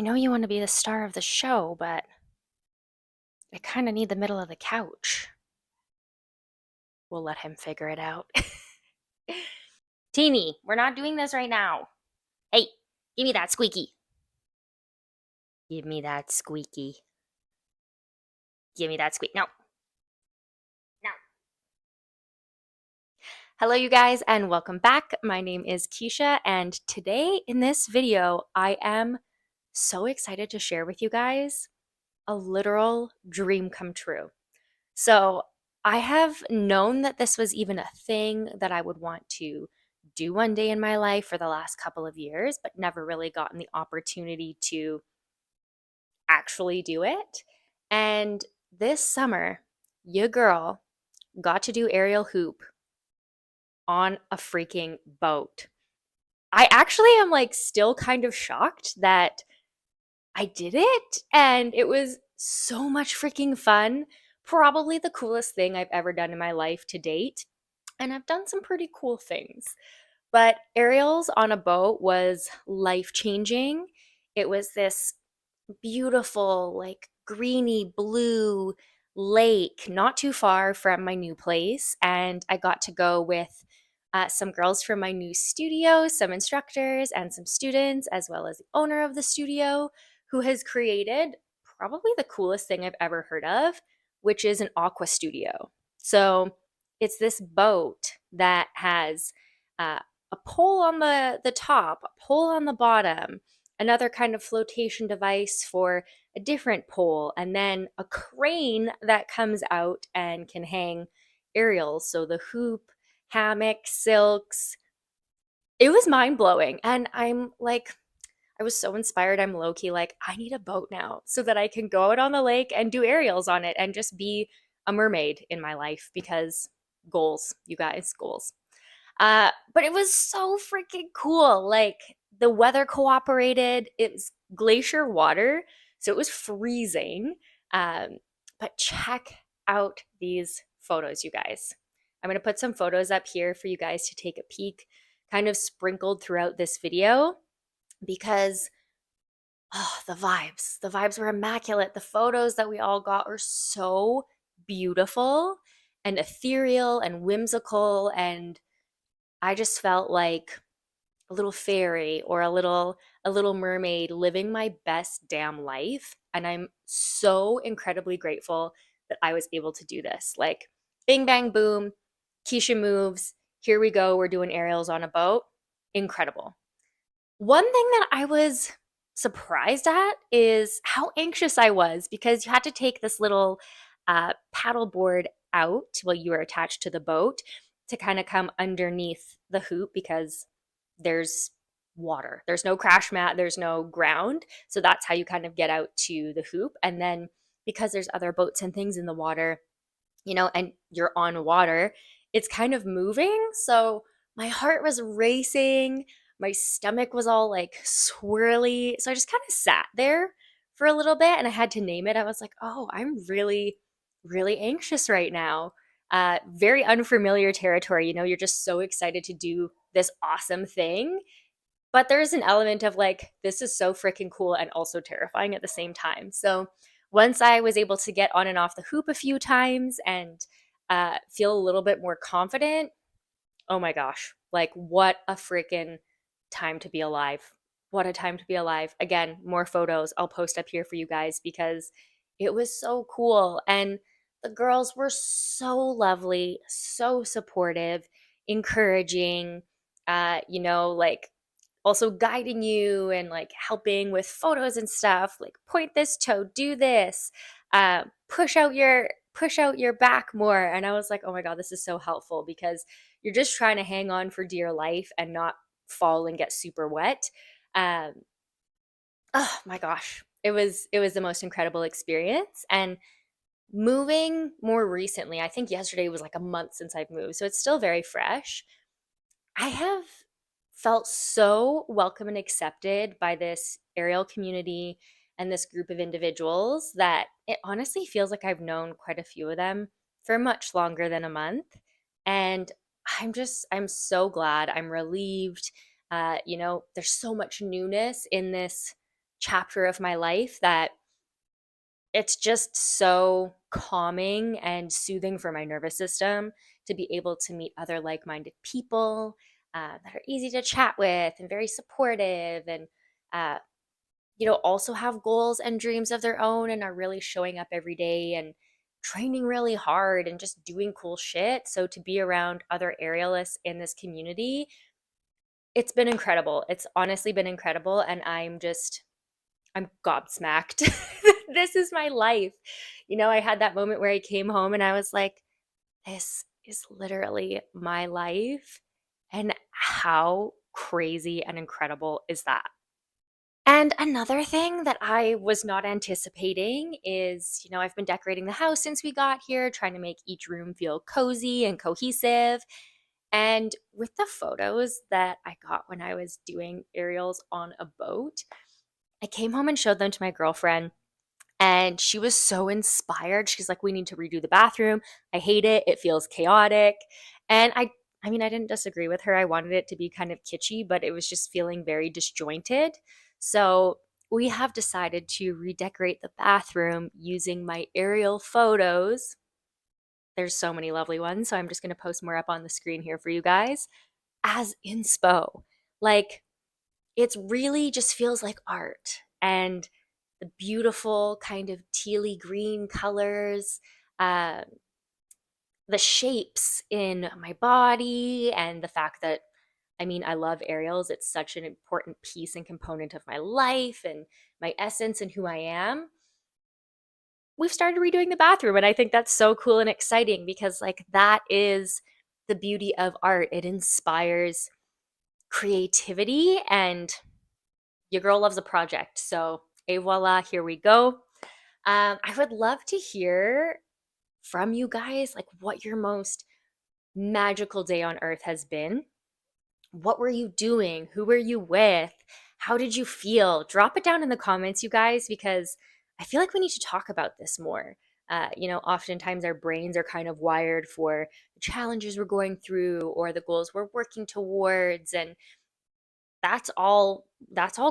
know you want to be the star of the show, but I kind of need the middle of the couch. We'll let him figure it out. Teeny, we're not doing this right now. Hey, give me that squeaky. Give me that squeaky. Give me that squeak. No, no. Hello, you guys, and welcome back. My name is Keisha, and today in this video, I am so excited to share with you guys a literal dream come true. So, I have known that this was even a thing that I would want to do one day in my life for the last couple of years, but never really gotten the opportunity to actually do it. And this summer, your girl got to do aerial hoop on a freaking boat. I actually am like still kind of shocked that I did it, and it was so much freaking fun. Probably the coolest thing I've ever done in my life to date. And I've done some pretty cool things. But aerials on a boat was life changing. It was this beautiful, like greeny blue lake not too far from my new place. And I got to go with some girls from my new studio, some instructors, and some students, as well as the owner of the studio, who has created probably the coolest thing I've ever heard of, which is an aqua studio. So it's this boat that has a pole on the top, a pole on the bottom, another kind of flotation device for a different pole, and then a crane that comes out and can hang aerials. So the hoop, hammock, silks. It was mind blowing. And I'm like, I was so inspired. I'm low key like, I need a boat now so that I can go out on the lake and do aerials on it and just be a mermaid in my life because goals, you guys, goals. But it was so freaking cool. Like the weather cooperated. It was glacier water, so it was freezing. Um, but check out these photos, you guys. I'm going to put some photos up here for you guys to take a peek, kind of sprinkled throughout this video because oh, the vibes. The vibes were immaculate. The photos that we all got are so beautiful and ethereal and whimsical, and I just felt like a little fairy or a little mermaid living my best damn life, and I'm so incredibly grateful that I was able to do this. Like bing bang boom, Keisha moves, here we go, we're doing aerials on a boat. Incredible. One thing that I was surprised at is how anxious I was because you had to take this little paddle board out while you were attached to the boat to kind of come underneath the hoop because there's water. There's no crash mat, there's no ground. So that's how you kind of get out to the hoop. And then because there's other boats and things in the water, and you're on water, it's kind of moving. So my heart was racing, my stomach was all like swirly. So I just kind of sat there for a little bit and I had to name it. I was like, oh, I'm really, really anxious right now. Very unfamiliar territory. You're just so excited to do this awesome thing. But there's an element of like, this is so freaking cool and also terrifying at the same time. So once I was able to get on and off the hoop a few times and feel a little bit more confident, oh my gosh, like what a freaking time to be alive. What a time to be alive. Again, more photos I'll post up here for you guys because it was so cool. And the girls were so lovely, so supportive, encouraging, like also guiding you and like helping with photos and stuff, like point this toe, do this, push out your back more. And I was like, oh my god, this is so helpful because you're just trying to hang on for dear life and not fall and get super wet. um oh my gosh, it was the most incredible experience. And moving more recently, I think yesterday was like a month since I've moved, so it's still very fresh. I have felt so welcome and accepted by this aerial community and this group of individuals that it honestly feels like I've known quite a few of them for much longer than a month. And I'm so glad. I'm relieved. There's so much newness in this chapter of my life that it's just so calming and soothing for my nervous system to be able to meet other like minded people that are easy to chat with and very supportive and, uh, also have goals and dreams of their own and are really showing up every day and training really hard and just doing cool shit. So to be around other aerialists in this community, it's been incredible. It's honestly been incredible. And I'm gobsmacked. This is my life. I had that moment where I came home and I was like, this is literally my life. And how crazy and incredible is that? And another thing that I was not anticipating is, I've been decorating the house since we got here, trying to make each room feel cozy and cohesive. And with the photos that I got when I was doing aerials on a boat, I came home and showed them to my girlfriend, and she was so inspired. She's like, "We need to redo the bathroom. I hate it. It feels chaotic." And I mean, I didn't disagree with her. I wanted it to be kind of kitschy, but it was just feeling very disjointed. So, we have decided to redecorate the bathroom using my aerial photos. There's so many lovely ones, so I'm just going to post more up on the screen here for you guys as inspo. Like, it's really just feels like art, and the beautiful kind of tealy green colors, uh, the shapes in my body, and the fact that I love aerials. It's such an important piece and component of my life and my essence and who I am. We've started redoing the bathroom, and I think that's so cool and exciting because, like, that is the beauty of art. It inspires creativity, and your girl loves a project. So, et voila, here we go. I would love to hear from you guys, like, what your most magical day on earth has been. What were you doing? Who were you with? How did you feel? Drop it down in the comments, you guys, because I feel like we need to talk about this more. Oftentimes our brains are kind of wired for the challenges we're going through or the goals we're working towards. And that's all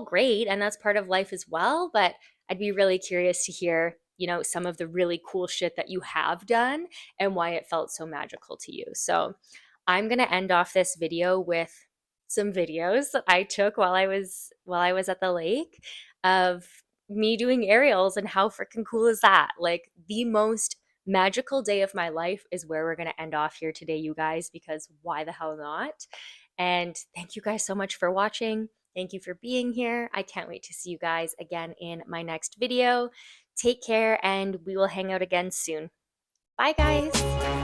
great, and that's part of life as well, but I'd be really curious to hear, some of the really cool shit that you have done and why it felt so magical to you. So, I'm going to end off this video with some videos that I took while I was at the lake of me doing aerials, and how freaking cool is that? Like, the most magical day of my life is where we're going to end off here today, you guys, because why the hell not? And thank you guys so much for watching. Thank you for being here. I can't wait to see you guys again in my next video. Take care, and we will hang out again soon. Bye, guys.